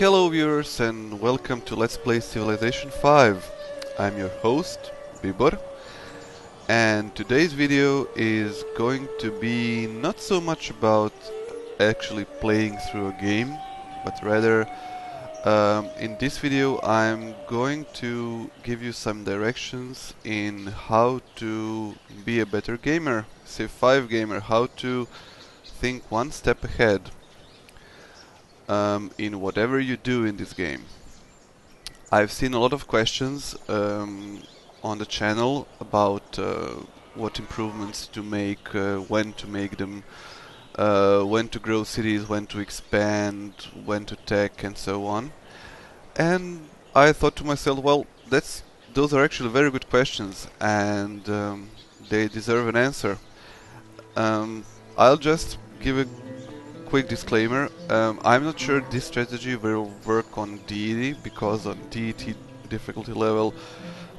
Hello viewers and welcome to Let's Play Civilization 5. I'm your host, Bibor, and today's video is going to be not so much about actually playing through a game, but rather in this video I'm going to give you some directions in how to be a better gamer, Civ 5 gamer, how to think one step ahead in whatever you do in this game. I've seen a lot of questions on the channel about what improvements to make, when to make them, when to grow cities, when to expand, when to tech, and so on. And I thought to myself, well, those are actually very good questions, and they deserve an answer. I'll just give a quick disclaimer. I'm not sure this strategy will work on deity, because on deity difficulty level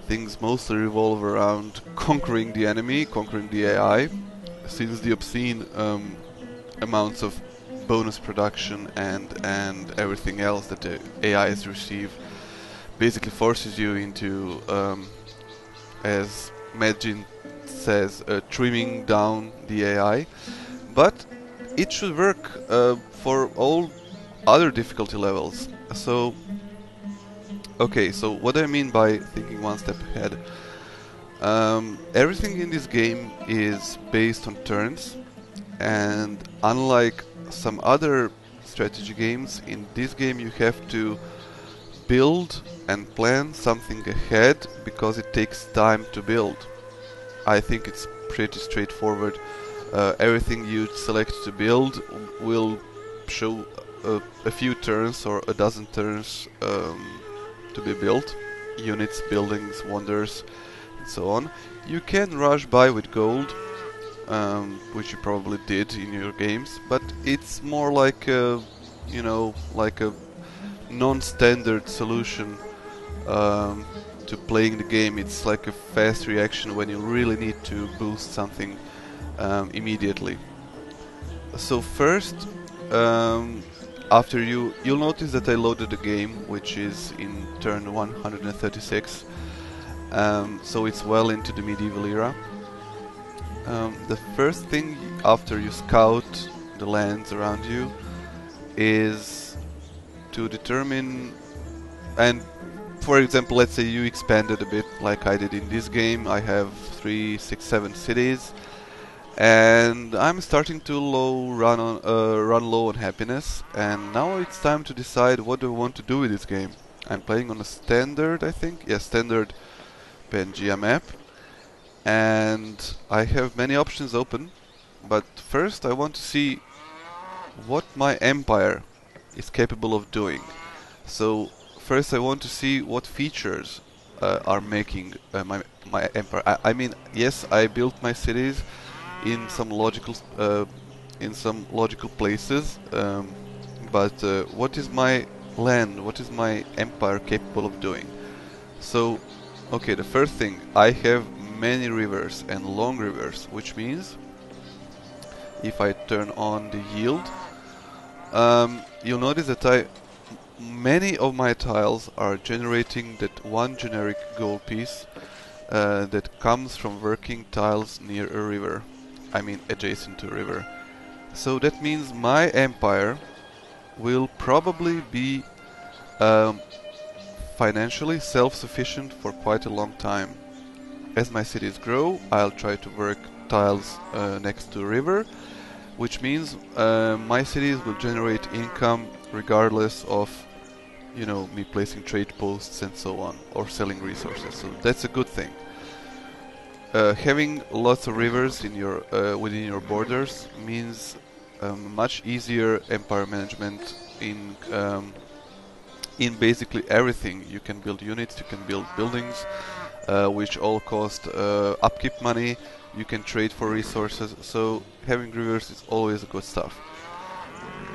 things mostly revolve around conquering the enemy, conquering the AI, since the obscene amounts of bonus production and everything else that the AIs receive basically forces you into, as Medjin says, trimming down the AI. But it should work for all other difficulty levels. So, okay, so what do I mean by thinking one step ahead? Everything in this game is based on turns, and unlike some other strategy games, in this game you have to build and plan something ahead because it takes time to build. I think it's pretty straightforward. Everything you select to build will show a few turns or a dozen turns to be built. Units, buildings, wonders, and so on. You can rush by with gold, which you probably did in your games, but it's more like a, like a non-standard solution to playing the game. It's like a fast reaction when you really need to boost something immediately. So first, after you'll notice that I loaded the game, which is in turn 136, so it's well into the medieval era. The first thing after you scout the lands around you is to determine, and for example, let's say you expanded a bit like I did in this game. I have 3, 6, 7 cities, and I'm starting to run low on happiness, and now it's time to decide what do I want to do with this game. I'm playing on a standard, I think, standard Pangea map, and I have many options open, but first I want to see what my empire is capable of doing. So first I want to see what features are making my empire. I mean, yes, I built my cities in some logical places, but what is my land, what is my empire capable of doing? So, okay, the first thing, I have many rivers and long rivers, which means if I turn on the yield, you'll notice that many of my tiles are generating that one generic gold piece that comes from working tiles near a river. I mean adjacent to a river. So that means my empire will probably be financially self-sufficient for quite a long time. As my cities grow, I'll try to work tiles next to a river, which means my cities will generate income regardless of, me placing trade posts and so on, or selling resources. So that's a good thing. Having lots of rivers in your within your borders means much easier empire management in basically everything. You can build units, you can build buildings, which all cost upkeep money. You can trade for resources. So having rivers is always good stuff.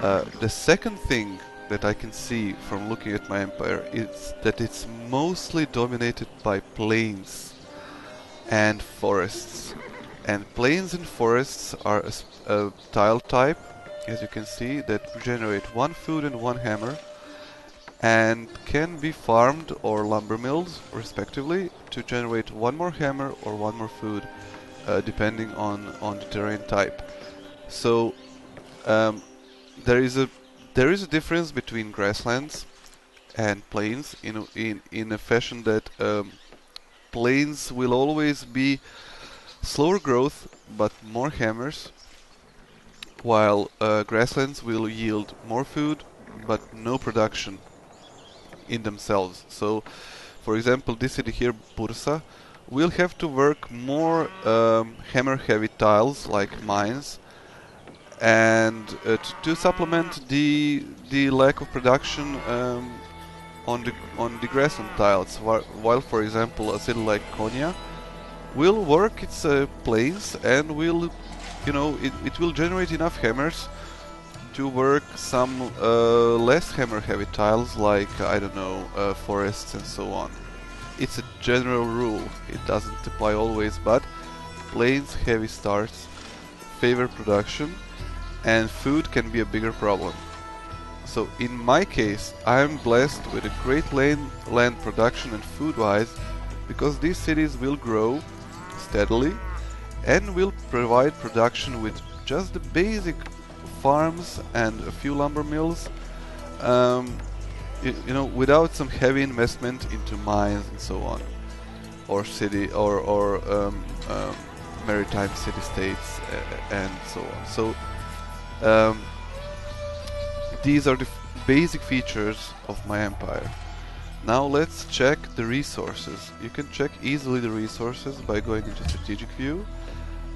The second thing that I can see from looking at my empire is that it's mostly dominated by plains and forests. And plains and forests are a tile type, as you can see, that generate 1 food and 1 hammer, and can be farmed or lumber milled, respectively, to generate one more hammer or one more food, depending on the terrain type. So um, there is a difference between grasslands and plains in a fashion that plains will always be slower growth but more hammers, while grasslands will yield more food but no production in themselves. So, for example, this city here, Bursa, will have to work more hammer-heavy tiles like mines, and to supplement the lack of production on the grassland tiles. While, for example, a city like Konya will work its plains and will, it will generate enough hammers to work some less hammer-heavy tiles like, I don't know, forests and so on. It's a general rule, it doesn't apply always, but plains heavy starts favor production and food can be a bigger problem. So in my case, I'm blessed with a great land production and food-wise, because these cities will grow steadily and will provide production with just the basic farms and a few lumber mills, without some heavy investment into mines and so on, or city or maritime city-states and so on. So these are the basic features of my empire. Now let's check the resources. You can check easily the resources by going into strategic view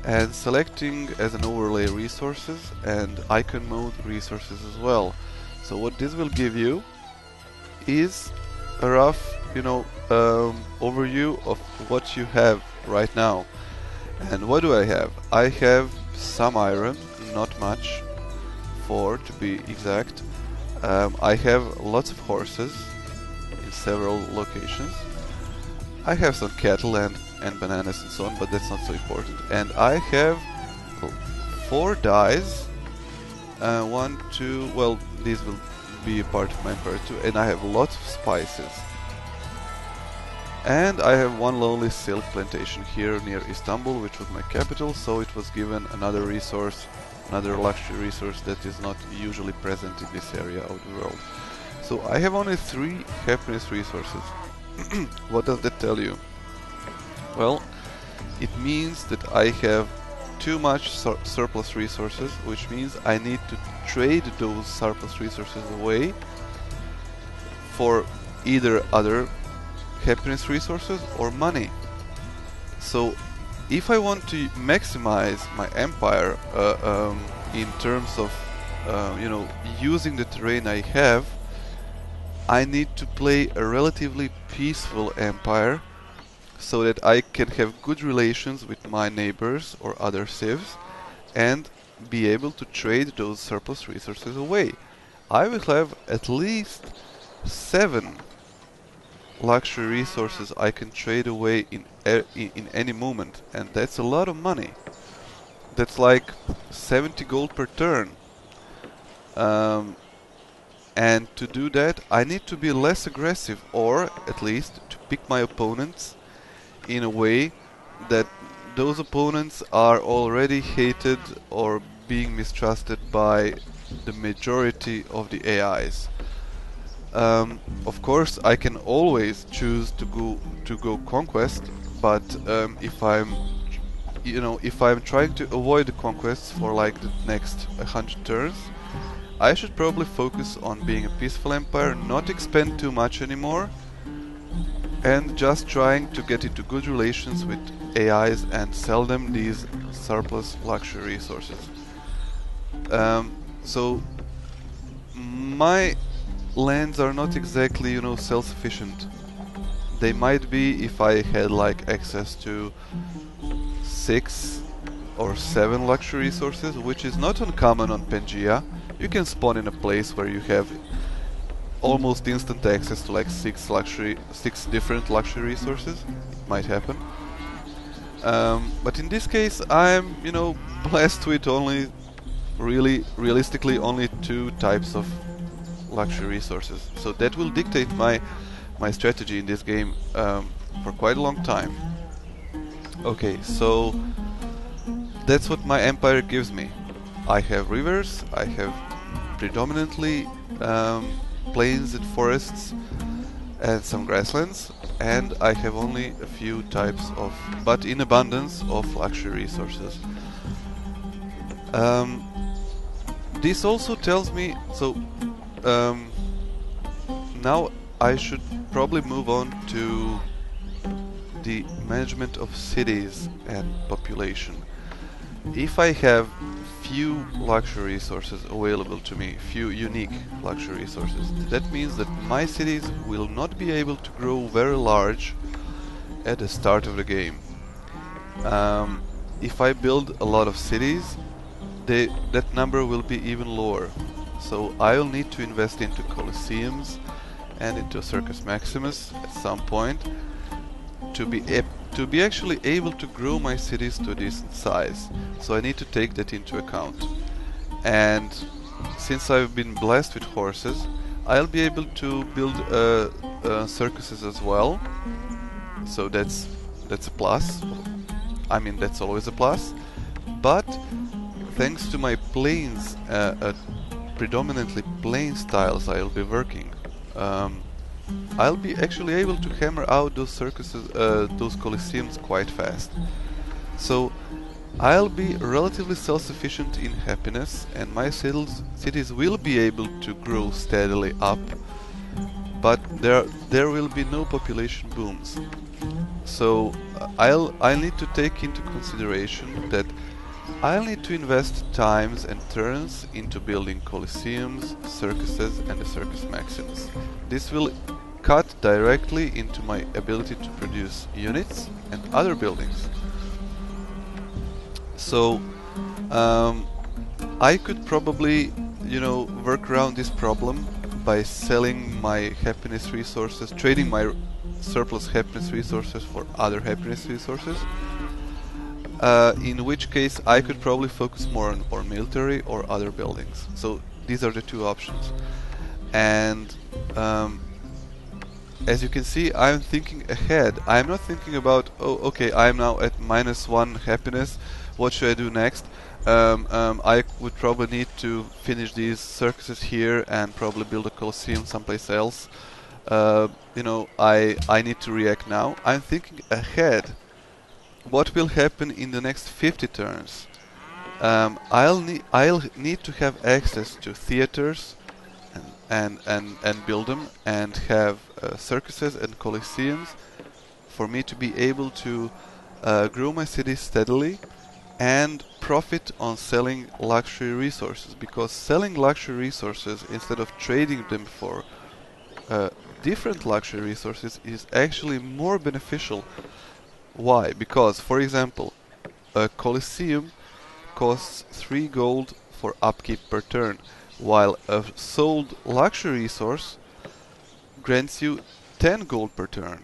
and selecting as an overlay resources and icon mode resources as well. So what this will give you is a rough, overview of what you have right now. And what do I have? I have some iron, not much, 4 to be exact. I have lots of horses in several locations. I have some cattle and bananas and so on, but that's not so important. And I have 4 dyes. 1, 2, well, these will be a part of my empire too. And I have lots of spices. And I have one lonely silk plantation here near Istanbul, which was my capital, so it was given another resource, another luxury resource that is not usually present in this area of the world. So I have only 3 happiness resources. What does that tell you? Well, it means that I have too much surplus resources, which means I need to trade those surplus resources away for either other happiness resources or money. So if I want to maximize my empire in terms of using the terrain I have, I need to play a relatively peaceful empire so that I can have good relations with my neighbors or other civs and be able to trade those surplus resources away. I will have at least 7 luxury resources I can trade away in any moment, and that's a lot of money. That's like 70 gold per turn. And to do that, I need to be less aggressive, or at least to pick my opponents in a way that those opponents are already hated or being mistrusted by the majority of the AIs. Of course, I can always choose to go conquest, but if I'm trying to avoid the conquests for like the next 100 turns, I should probably focus on being a peaceful empire, not expend too much anymore, and just trying to get into good relations with AIs and sell them these surplus luxury resources. So my lands are not exactly, self-sufficient. They might be if I had like access to 6 or 7 luxury resources, which is not uncommon on Pangaea. You can spawn in a place where you have almost instant access to like 6 different luxury resources. It might happen. But in this case, I'm, blessed with only realistically only 2 types of luxury resources. So that will dictate my strategy in this game for quite a long time. Okay, so that's what my empire gives me. I have rivers, I have predominantly plains and forests and some grasslands, and I have only a few types of, but in abundance, of luxury resources. This also tells me, so now I should probably move on to the management of cities and population. If I have few luxury resources available to me, few unique luxury resources, that means that my cities will not be able to grow very large at the start of the game. If I build a lot of cities, that number will be even lower. So I will need to invest into Colosseums and into Circus Maximus at some point to be actually able to grow my cities to a decent size. So I need to take that into account. And since I've been blessed with horses, I'll be able to build circuses as well. So that's a plus. I mean, that's always a plus. But thanks to my plains, predominantly plain styles I'll be working, I'll be actually able to hammer out those circuses, those Colosseums quite fast. So I'll be relatively self-sufficient in happiness, and my cities will be able to grow steadily up, but there will be no population booms. So I'll need to take into consideration that I'll need to invest times and turns into building Colosseums, circuses, and the Circus Maximus. This will cut directly into my ability to produce units and other buildings. So I could probably, work around this problem by selling my happiness resources, trading my surplus happiness resources for other happiness resources. In which case I could probably focus more on or military or other buildings. So these are the two options. And as you can see, I'm thinking ahead. I'm not thinking about, oh, okay, I'm now at -1 happiness. What should I do next? I would probably need to finish these circuses here and probably build a Colosseum someplace else. I need to react now. I'm thinking ahead. What will happen in the next 50 turns? I'll need to have access to theaters and build them, and have circuses and Colosseums for me to be able to grow my city steadily and profit on selling luxury resources, because selling luxury resources instead of trading them for different luxury resources is actually more beneficial. Why? Because, for example, a Colosseum costs 3 gold for upkeep per turn, while a sold luxury resource grants you 10 gold per turn.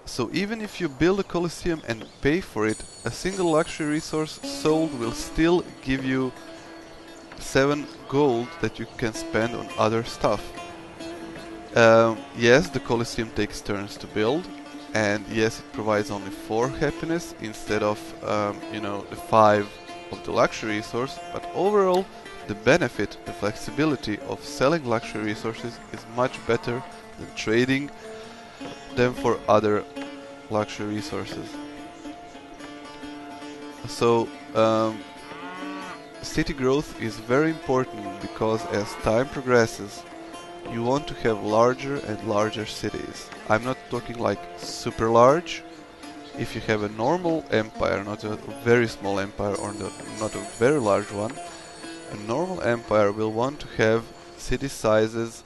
So even if you build a Colosseum and pay for it, a single luxury resource sold will still give you 7 gold that you can spend on other stuff. Yes, the Colosseum takes turns to build, and yes, it provides only 4 happiness instead of the 5 of the luxury resource, but overall the benefit, the flexibility of selling luxury resources is much better than trading them for other luxury resources. So city growth is very important, because as time progresses you want to have larger and larger cities. I'm not talking like super large. If you have a normal empire, not a very small empire or not a very large one, a normal empire will want to have city sizes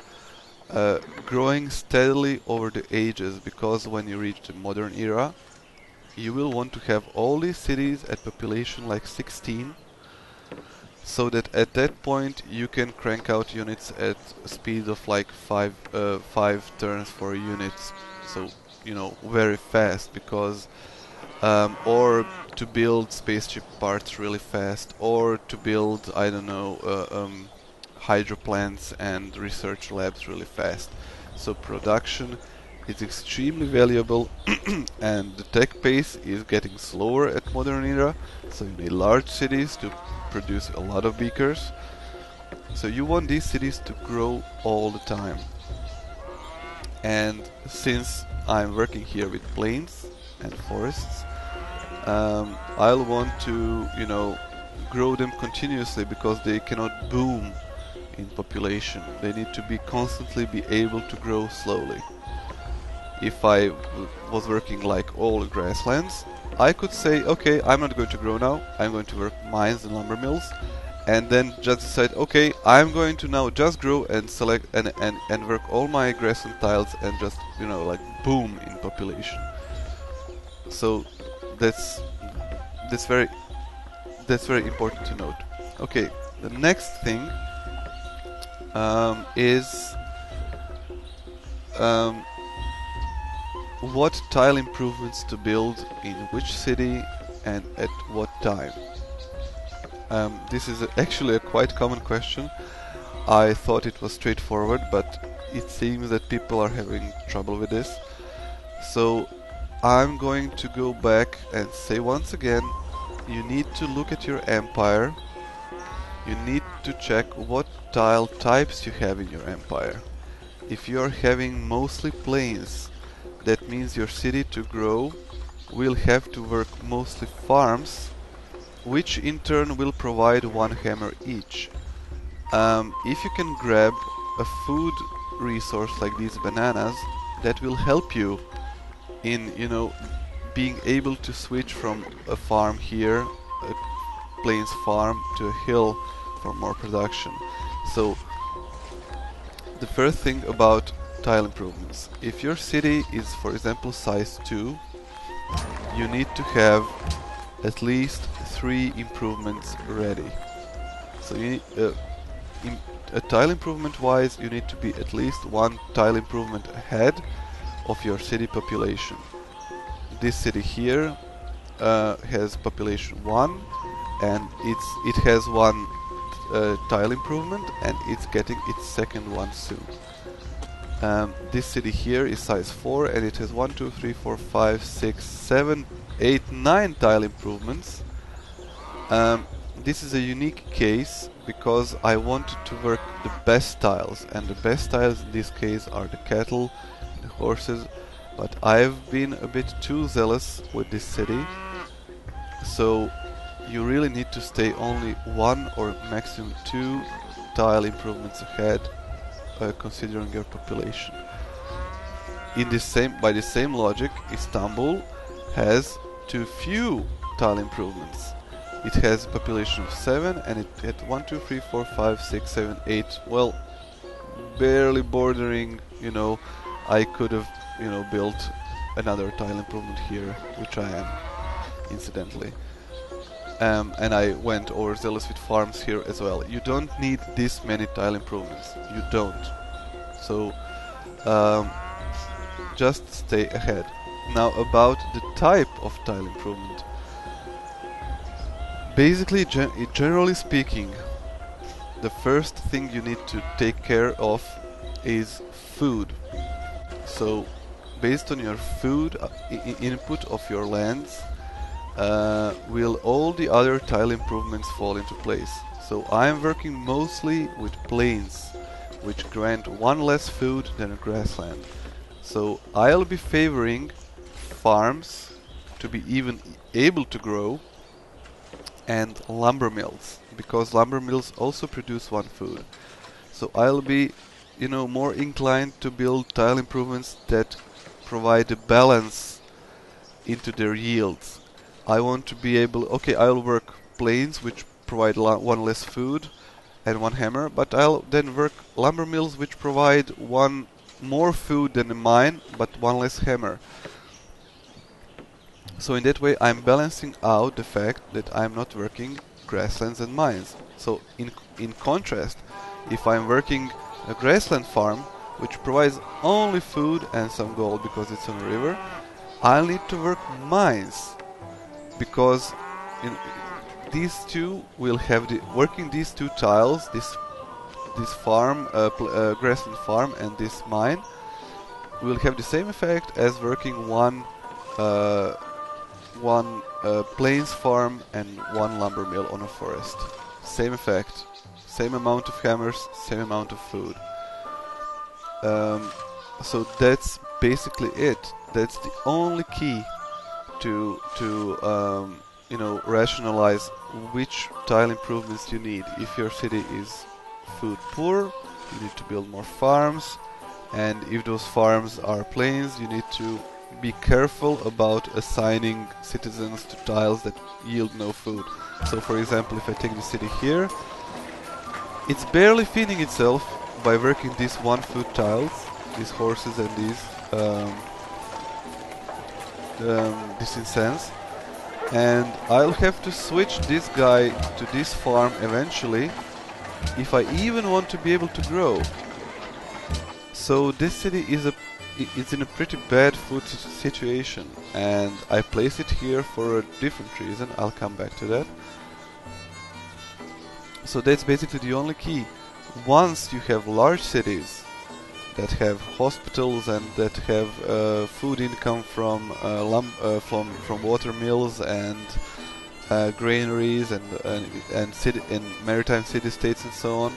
growing steadily over the ages, because when you reach the modern era you will want to have all these cities at population like 16, so that at that point you can crank out units at a speed of like 5 turns for units, so very fast, because or to build spaceship parts really fast, or to build, I don't know, hydro plants and research labs really fast. So production is extremely valuable and the tech pace is getting slower at modern era, so you need large cities to produce a lot of beakers. So you want these cities to grow all the time. And since I'm working here with plains and forests, I'll want to, grow them continuously because they cannot boom in population. They need to be constantly be able to grow slowly. If I was working like all grasslands, I could say, okay, I'm not going to grow now, I'm going to work mines and lumber mills, and then just decide, okay, I'm going to now just grow and select and work all my grassland tiles and just, like boom in population. So that's very important to note. Okay, the next thing is what tile improvements to build in which city and at what time. This is actually a quite common question. I thought it was straightforward, but it seems that people are having trouble with this. So I'm going to go back and say once again, you need to look at your empire. You need to check what tile types you have in your empire. If you are having mostly plains, that means your city to grow will have to work mostly farms, which in turn will provide one hammer each. If you can grab a food resource like these bananas, that will help you in, being able to switch from a farm here, a plains farm, to a hill for more production. So the first thing about tile improvements. If your city is, for example, size 2, you need to have at least 3 improvements ready. So you need, a tile improvement wise, you need to be at least 1 tile improvement ahead of your city population. This city here has population 1 and it has 1 tile improvement and it's getting its second one soon. This city here is size 4 and it has 1, 2, 3, 4, 5, 6, 7, 8, 9 tile improvements. This is a unique case because I wanted to work the best tiles, and the best tiles in this case are the cattle, the horses, but I've been a bit too zealous with this city, so you really need to stay only 1 or maximum 2 tile improvements ahead, considering your population. By the same logic, Istanbul has too few tile improvements. It has a population of 7 and it had 1, 2, 3, 4, 5, 6, 7, 8, well, barely bordering, I could have, built another tile improvement here, which I am, incidentally. And I went overzealous with farms here as well. You don't need this many tile improvements. You don't. So, just stay ahead. Now about the type of tile improvement. Basically, generally speaking, the first thing you need to take care of is food. So, based on your food input of your lands, will all the other tile improvements fall into place. So I am working mostly with plains, which grant 1 less food than a grassland. So I'll be favoring farms to be even able to grow, and lumber mills, because lumber mills also produce 1 food. So I'll be, more inclined to build tile improvements that provide a balance into their yields. I want to be able, I'll work plains which provide 1 less food and 1 hammer, but I'll then work lumber mills which provide 1 more food than a mine, but 1 less hammer. So in that way I'm balancing out the fact that I'm not working grasslands and mines. So in contrast, if I'm working a grassland farm which provides only food and some gold because it's on a river, I'll need to work mines, because these two will have working these 2 tiles, this this farm, grassland farm, and this mine will have the same effect as working one plains farm and one lumber mill on a forest. Same effect, same amount of hammers, same amount of food. So that's basically it. That's the only key to rationalize which tile improvements you need. If your city is food poor, you need to build more farms, and if those farms are plains, you need to be careful about assigning citizens to tiles that yield no food. So for example, if I take the city here, it's barely feeding itself by working these one food tiles, these horses and this incense, and I'll have to switch this guy to this farm eventually if I even want to be able to grow. So this city is in a pretty bad food situation, and I place it here for a different reason. I'll come back to that. So that's basically the only key. Once you have large cities that have hospitals and that have food income from water mills and granaries and maritime city-states and so on,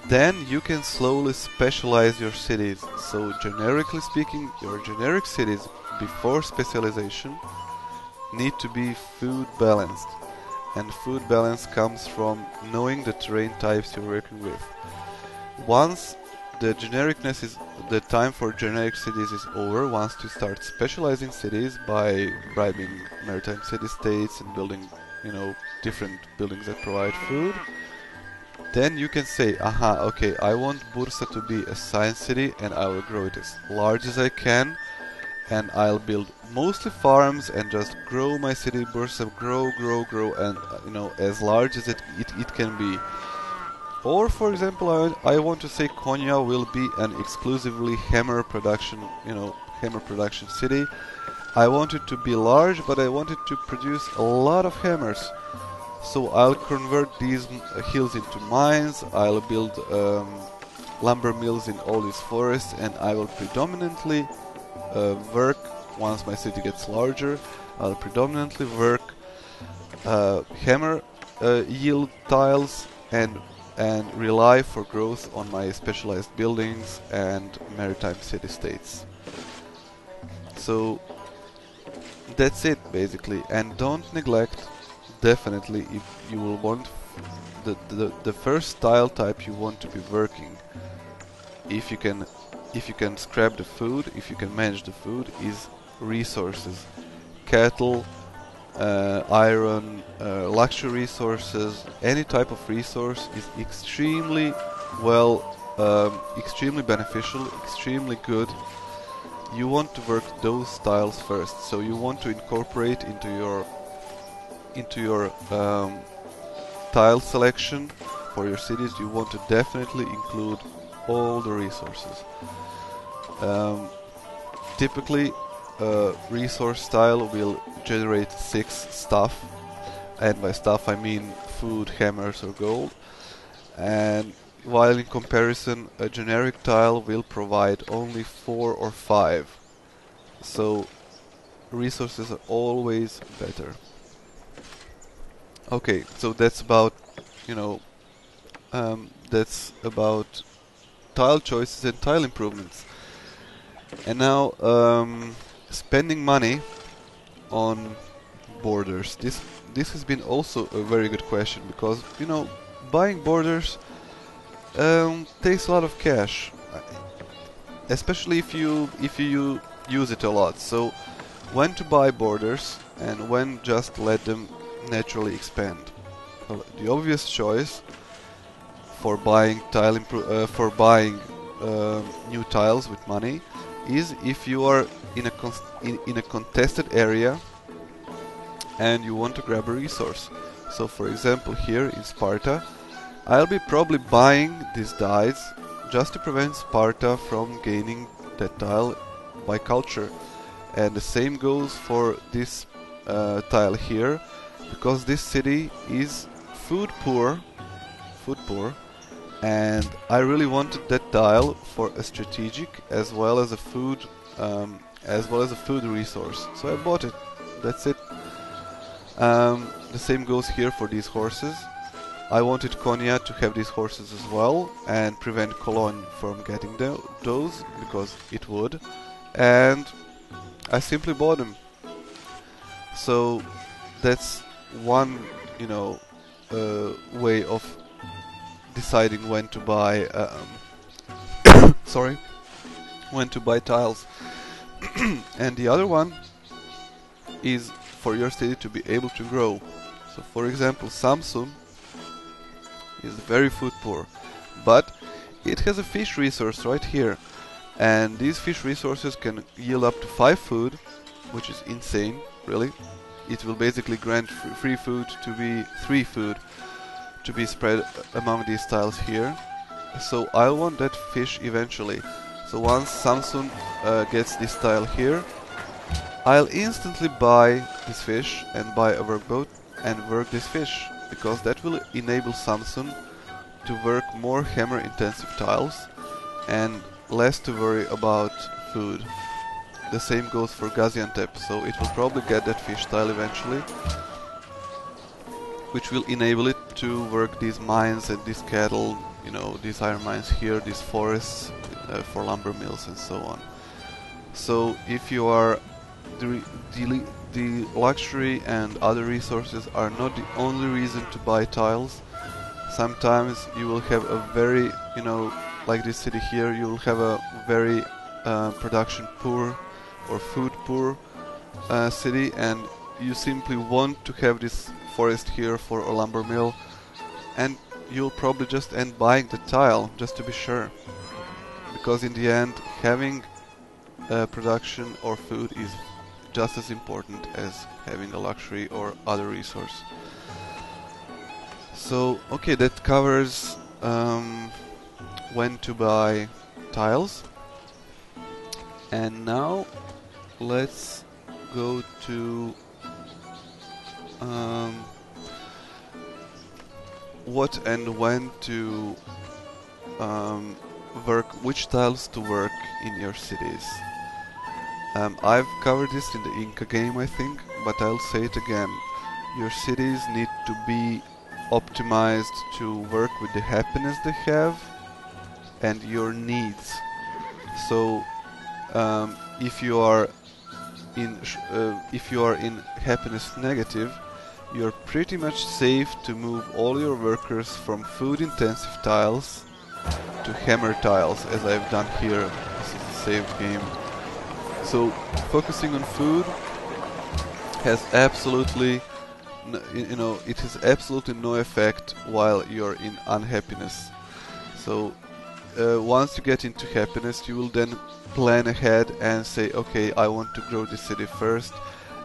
then you can slowly specialize your cities. So generically speaking, your generic cities before specialization need to be food balanced, and food balance comes from knowing the terrain types you're working with. Once the genericness is, the time for generic cities is over, once you start specializing cities by bribing maritime city-states and building, different buildings that provide food, then you can say, okay, I want Bursa to be a science city, and I will grow it as large as I can, and I'll build mostly farms and just grow my city Bursa, grow, and as large as it can be. Or for example, I want to say Konya will be an exclusively hammer production city. I want it to be large, but I want it to produce a lot of hammers. So I'll convert these hills into mines, I'll build lumber mills in all these forests, and I will predominantly work, once my city gets larger, I'll predominantly work hammer yield tiles and rely for growth on my specialized buildings and maritime city-states. So that's it basically, and don't neglect, definitely, if you will want the first tile type you want to be working, if you can scrap the food, if you can manage the food, is resources. Cattle, iron, luxury resources, any type of resource is extremely beneficial, extremely good. You want to work those tiles first, so you want to incorporate into your tile selection for your cities, you want to definitely include all the resources. Typically, resource tile will generate 6 stuff, and by stuff I mean food, hammers or gold, and while in comparison a generic tile will provide only 4 or 5. So resources are always better. Okay, so that's about tile choices and tile improvements. And now spending money on borders. This has been also a very good question, because buying borders takes a lot of cash, especially if you use it a lot. So when to buy borders and when just let them naturally expand. Well, the obvious choice for buying new tiles with money is if you are in a contested area and you want to grab a resource. So for example, here in Sparta, I'll be probably buying these dies just to prevent Sparta from gaining that tile by culture. And the same goes for this tile here, because this city is food poor, and I really wanted that tile for a strategic as well as a food resource. So I bought it. That's it. The same goes here for these horses. I wanted Konya to have these horses as well and prevent Cologne from getting those because it would. And I simply bought them. So that's one, way of deciding when to buy. Sorry, when to buy tiles. And the other one is for your city to be able to grow. So, for example, Samsun is very food poor, but it has a fish resource right here, and these fish resources can yield up to 5 food, which is insane, really. It will basically grant free food to be 3 food to be spread among these tiles here. So I'll want that fish eventually. So once Samsun gets this tile here, I'll instantly buy this fish and buy a workboat and work this fish, because that will enable Samsun to work more hammer intensive tiles and less to worry about food. The same goes for Gaziantep, so it will probably get that fish tile eventually, which will enable it to work these mines and these cattle, these iron mines here, these forests for lumber mills and so on. So if you are the luxury and other resources are not the only reason to buy tiles. Sometimes you will have a very, like this city here, you will have a very production poor or food poor city, and you simply want to have this forest here for a lumber mill, and you'll probably just end buying the tile just to be sure, because in the end having production or food is just as important as having a luxury or other resource. So, okay, that covers when to buy tiles. And now let's go to what and when to work, which tiles to work in your cities. I've covered this in the Inca game, I think, but I'll say it again. Your cities need to be optimized to work with the happiness they have and your needs. So, if you are in happiness negative, you're pretty much safe to move all your workers from food-intensive tiles to hammer tiles, as I've done here. This is a saved game. So focusing on food has absolutely, it has absolutely no effect while you're in unhappiness. So once you get into happiness, you will then plan ahead and say, okay, I want to grow this city first,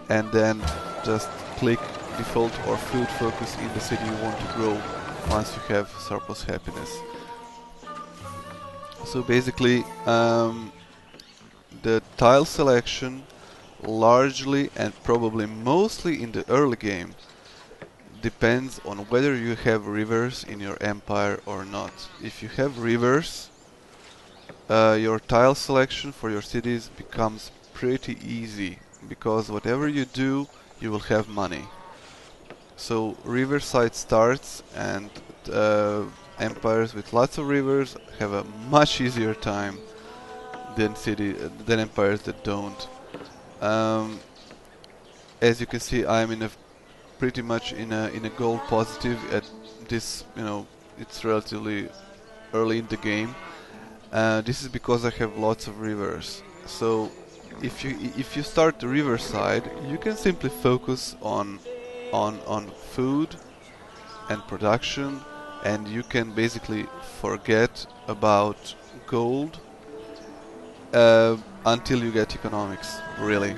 and then just click default or food focus in the city you want to grow once you have surplus happiness. So basically, the tile selection largely and probably mostly in the early game depends on whether you have rivers in your empire or not. If you have rivers, your tile selection for your cities becomes pretty easy, because whatever you do, you will have money. So riverside starts, and empires with lots of rivers have a much easier time than empires that don't. As you can see, I'm in a pretty much in a gold positive at this. It's relatively early in the game. This is because I have lots of rivers. So if you start the riverside, you can simply focus on food and production, and you can basically forget about gold until you get economics, really.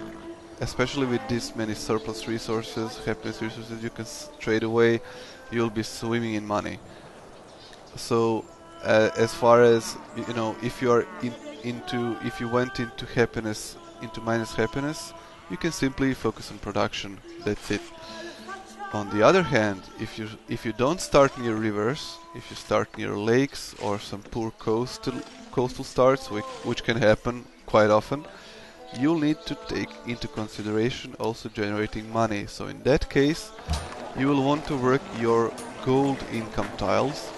Especially with this many surplus resources, happiness resources you can trade away, you'll be swimming in money. So as far as if you are if you went into happiness, into minus happiness, you can simply focus on production. That's it. On the other hand, if you don't start near rivers, if you start near lakes or some poor coastal starts, which can happen quite often, you'll need to take into consideration also generating money. So in that case, you will want to work your gold income tiles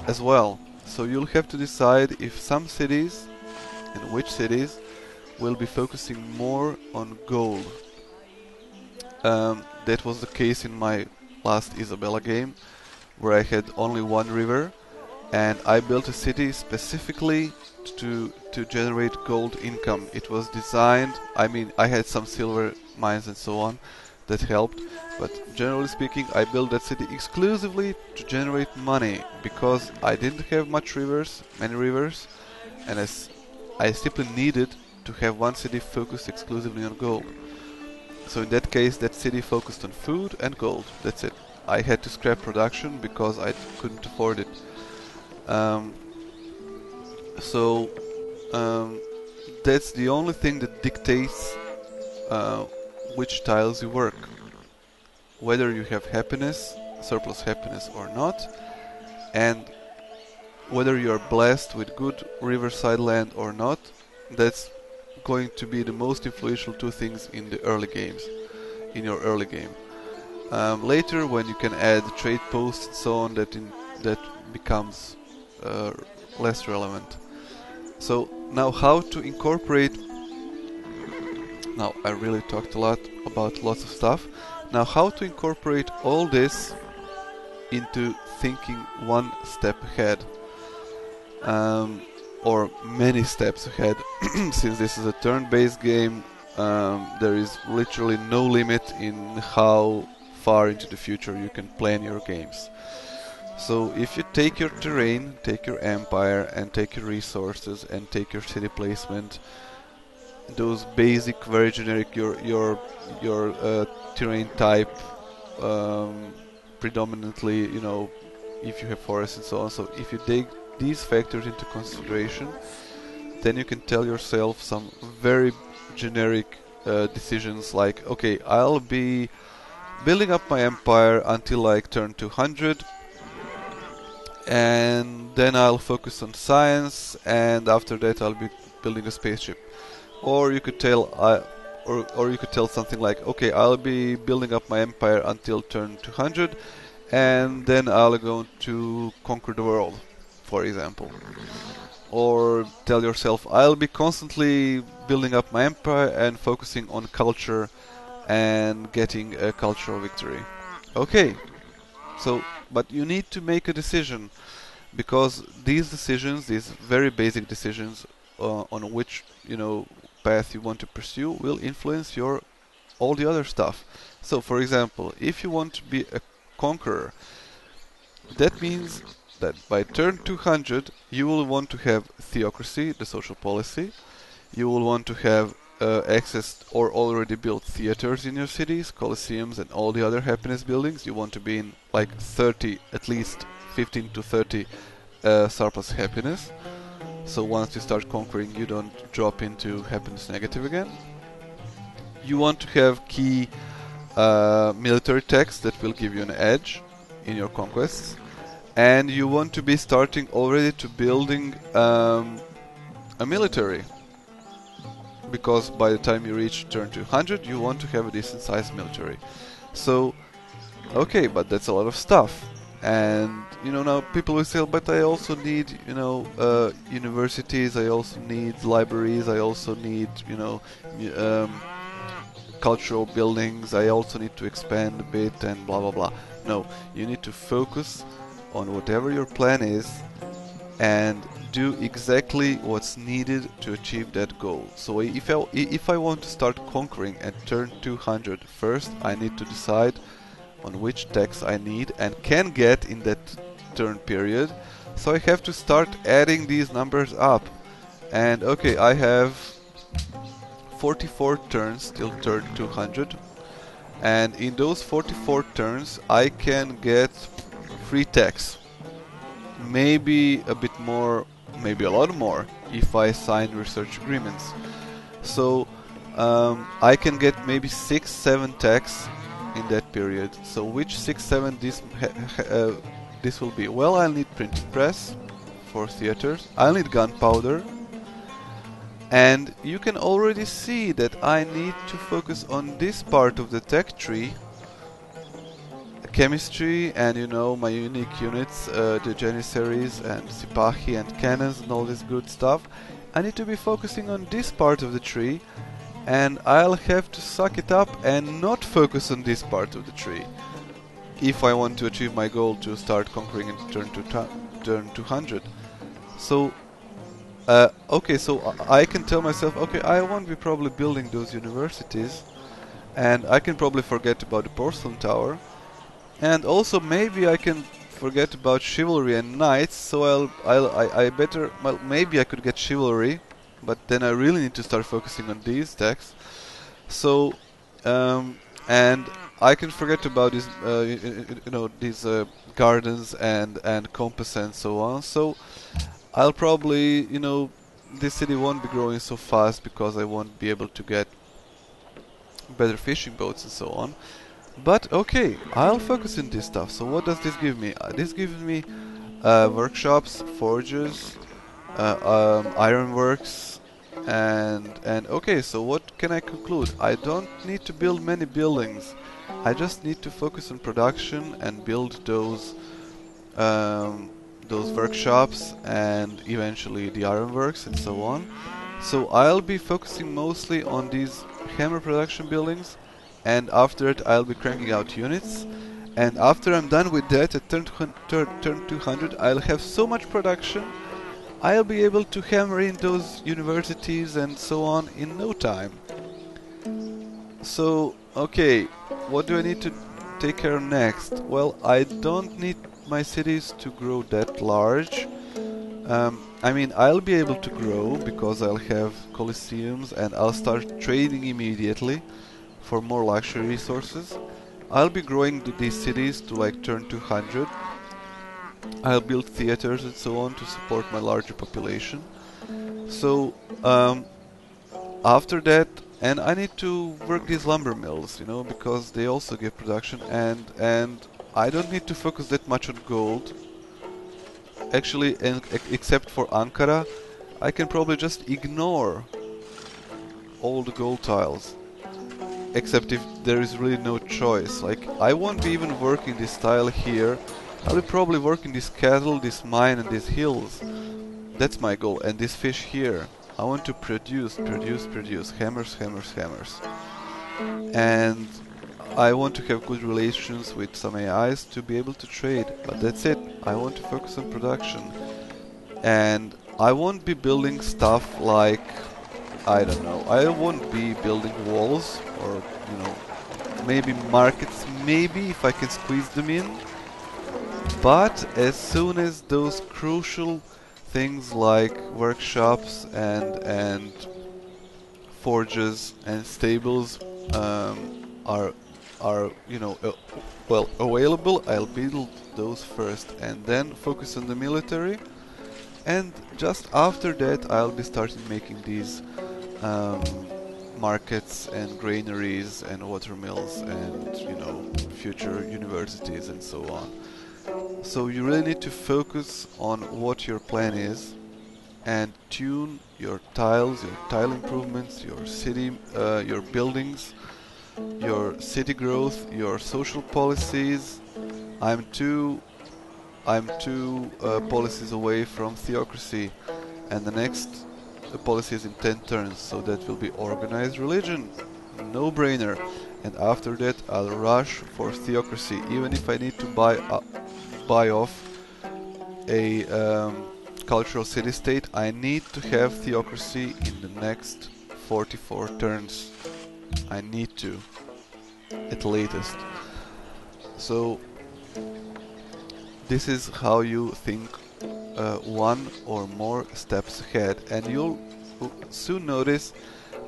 as well. So you'll have to decide if some cities and which cities will be focusing more on gold. That was the case in my last Isabella game, where I had only one river, and I built a city specifically to generate gold income. It was designed, I mean, I had some silver mines and so on that helped, but generally speaking, I built that city exclusively to generate money, because I didn't have many rivers, and I simply needed to have one city focused exclusively on gold. So in that case, that city focused on food and gold. That's it. I had to scrap production because I couldn't afford it. That's the only thing that dictates which tiles you work. Whether you have happiness, surplus happiness or not, and whether you are blessed with good riverside land or not, that's going to be the most influential two things in the early games, in your early game. Later, when you can add trade posts and so on, that becomes less relevant. So now, how to incorporate? Now I really talked a lot about lots of stuff. Now, how to incorporate all this into thinking one step ahead, or many steps ahead. Since this is a turn-based game, there is literally no limit in how far into the future you can plan your games. So if you take your terrain, take your empire, and take your resources, and take your city placement, those basic, very generic, your terrain type, predominantly, you know, if you have forests and so on. So if you take these factors into consideration, then you can tell yourself some very generic decisions like, okay, I'll be building up my empire until like turn 200, and then I'll focus on science, and after that I'll be building a spaceship. Or you could tell or you could tell something like, okay, I'll be building up my empire until turn 200, and then I'll go to conquer the world, for example. Or tell yourself, I'll be constantly building up my empire and focusing on culture and getting a cultural victory. Okay, so, but you need to make a decision, because these decisions, these very basic decisions on which, you know, path you want to pursue will influence your all the other stuff. So, for example, if you want to be a conqueror, that means that by turn 200 you will want to have theocracy, the social policy. You will want to have access or already built theaters in your cities, coliseums, and all the other happiness buildings. You want to be in like 30, at least 15 to 30 surplus happiness. So once you start conquering, you don't drop into happiness negative again. You want to have key military techs that will give you an edge in your conquests. And you want to be starting already to building a military, because by the time you reach turn 200 you want to have a decent sized military. So, okay, but that's a lot of stuff. And, you know, now people will say, but I also need, you know, universities, I also need libraries, I also need, you know, cultural buildings, I also need to expand a bit and blah blah blah. No, you need to focus on whatever your plan is and do exactly what's needed to achieve that goal. So if I want to start conquering at turn 200, first I need to decide on which techs I need and can get in that turn period. So I have to start adding these numbers up. And okay, I have 44 turns till turn 200, and in those 44 turns I can get 3 techs. Maybe a bit more, maybe a lot more if I sign research agreements. So I can get maybe 6-7 techs in that period. So which 6, 7 this will be? Well, I'll need printing press for theaters. I'll need gunpowder. And you can already see that I need to focus on this part of the tech tree. Chemistry and, you know, my unique units, the Janissaries and Sipahi and cannons and all this good stuff. I need to be focusing on this part of the tree, and I'll have to suck it up and not focus on this part of the tree if I want to achieve my goal to start conquering in turn 200. So okay, so I can tell myself, okay, I won't be probably building those universities, and I can probably forget about the porcelain tower, and also maybe I can forget about chivalry and knights. So I better, well, maybe I could get chivalry, but then I really need to start focusing on these decks. So and I can forget about these you know, these gardens and compass and so on. So I'll probably, you know, this city won't be growing so fast because I won't be able to get better fishing boats and so on. But okay, I'll focus on this stuff. So what does this give me? This gives me workshops, forges, ironworks, and okay. So what can I conclude? I don't need to build many buildings. I just need to focus on production and build those workshops and eventually the ironworks and so on. So I'll be focusing mostly on these hammer production buildings, and after it I'll be cranking out units, and after I'm done with that at turn 200 I'll have so much production I'll be able to hammer in those universities and so on in no time. So okay, what do I need to take care of next? Well, I don't need my cities to grow that large. I mean, I'll be able to grow because I'll have coliseums and I'll start trading immediately for more luxury resources. I'll be growing these cities to like turn 200. I'll build theaters and so on to support my larger population. So after that, and I need to work these lumber mills, you know, because they also give production, and I don't need to focus that much on gold. Actually, except for Ankara, I can probably just ignore all the gold tiles. Except if there is really no choice. Like, I won't be even working this tile here. I'll be probably working this cattle, this mine and these hills. That's my goal. And this fish here. I want to produce. Hammers. And I want to have good relations with some AIs to be able to trade, but that's it. I want to focus on production. And I won't be building stuff like, I don't know, I won't be building walls or, you know, maybe markets, maybe if I can squeeze them in. But as soon as those crucial things like workshops and forges and stables are you know well available, I'll build those first and then focus on the military, and just after that I'll be starting making these markets and granaries and water mills and, you know, future universities and so on. So you really need to focus on what your plan is and tune your tiles, your tile improvements, your city, your buildings, your city growth, your social policies. I'm two policies away from theocracy, and the next policy is in 10 turns, so that will be organized religion, no brainer. And after that I'll rush for theocracy, even if I need to buy off a cultural city-state. I need to have theocracy in the next 44 turns. I need to, at latest. So this is how you think one or more steps ahead, and you'll soon notice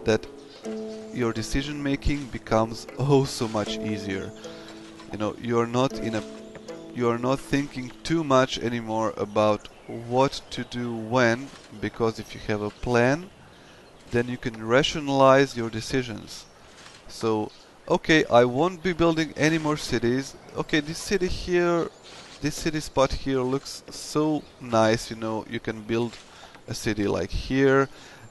that your decision making becomes oh so much easier. You know, you're not thinking too much anymore about what to do when, because if you have a plan, then you can rationalize your decisions. So okay, I won't be building any more cities. Okay, this city here, this city spot here looks so nice, you know, you can build a city like here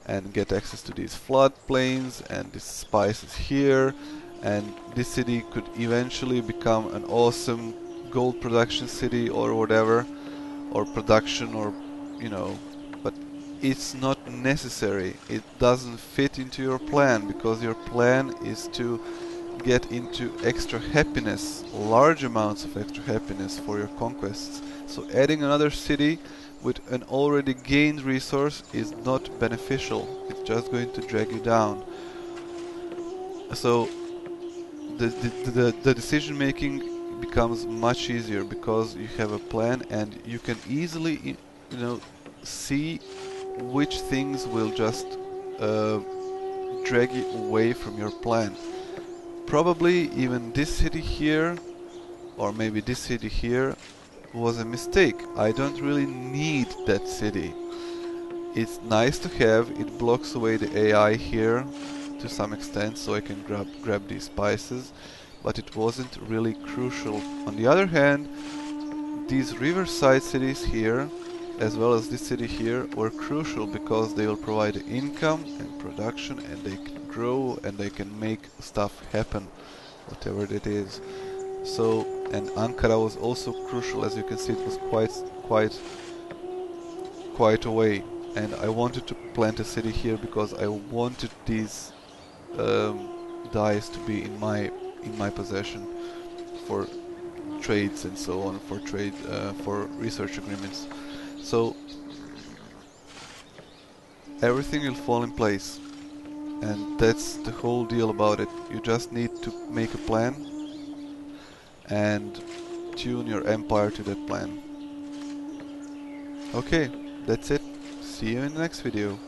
and get access to these floodplains and these spices here, and this city could eventually become an awesome gold production city or whatever, or production, or you know, but it's not necessary. It doesn't fit into your plan, because your plan is to get into extra happiness, large amounts of extra happiness for your conquests. So adding another city with an already gained resource is not beneficial. It's just going to drag you down. So the decision making becomes much easier because you have a plan, and you can easily, you know, see which things will just drag you away from your plan. Probably even this city here, or maybe this city here, was a mistake. I don't really need that city. It's nice to have, it blocks away the AI here to some extent, so I can grab these spices, but it wasn't really crucial. On the other hand, these riverside cities here, as well as this city here, were crucial because they will provide income and production, and they can grow and they can make stuff happen, whatever that is. So, and Ankara was also crucial. As you can see, it was quite away, and I wanted to plant a city here because I wanted these dyes to be in my possession for trades and so on, for research agreements. So everything will fall in place, and that's the whole deal about it. You just need to make a plan and tune your empire to that plan. Okay, that's it. See you in the next video.